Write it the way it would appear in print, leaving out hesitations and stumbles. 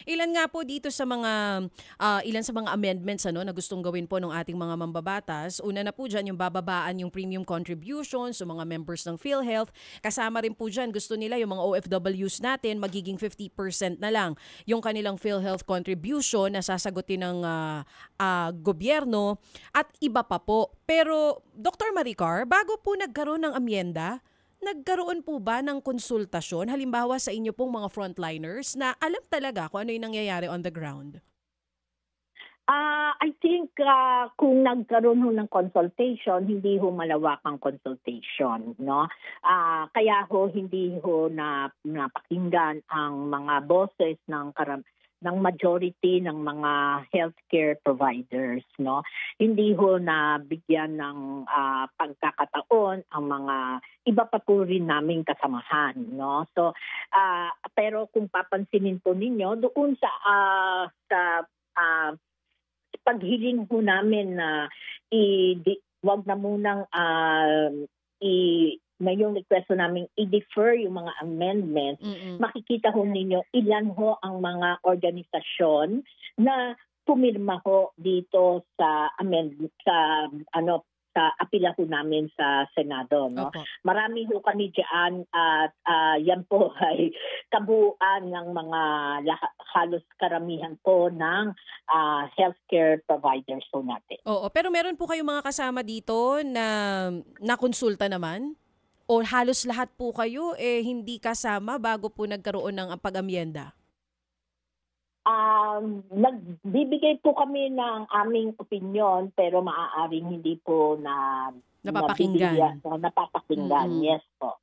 Ilan nga po dito sa mga ilan sa mga amendments na gustong gawin po ng ating mga mambabatas. Una na po diyan yung bababaan yung premium contributions sa mga members ng PhilHealth. Kasama rin po diyan gusto nila yung mga OFWs natin magiging 50% na lang yung kanilang PhilHealth contribution na sasagutin ng gobyerno at iba pa po. Pero Dr. Maricar, bago po nagkaroon ng amyenda, nagkaroon po ba ng konsultasyon halimbawa sa inyo pong mga frontliners na alam talaga kung ano yung nangyayari on the ground? I think kung nagkaroon ho ng consultation, hindi ho malawak ang consultation, no? Kaya ho hindi ho napakinggan ang mga boses ng majority ng mga healthcare providers, no? Hindi ho nabigyan ng pagkakataon ang mga iba pa po rin naming kasamahan, no? So pero kung papansinin po ninyo doon sa paghiling po namin na wag na munang na yung request ho namin i-defer yung mga amendments, makikita ho ninyo ilan ho ang mga organisasyon na pumirma ho dito sa sa apila ho namin sa Senado, no? Opo. Marami ho kami diyan at yan po ay kabuuan ng mga halos karamihan po ng healthcare providers po natin. Oo, pero meron po kayong mga kasama dito na nakonsulta naman? O halos lahat po kayo hindi kasama bago po nagkaroon ng pag-amyenda? Nagbibigay po kami ng aming opinyon pero maaaring hindi po Napapakinggan. napapakinggan. Yes po.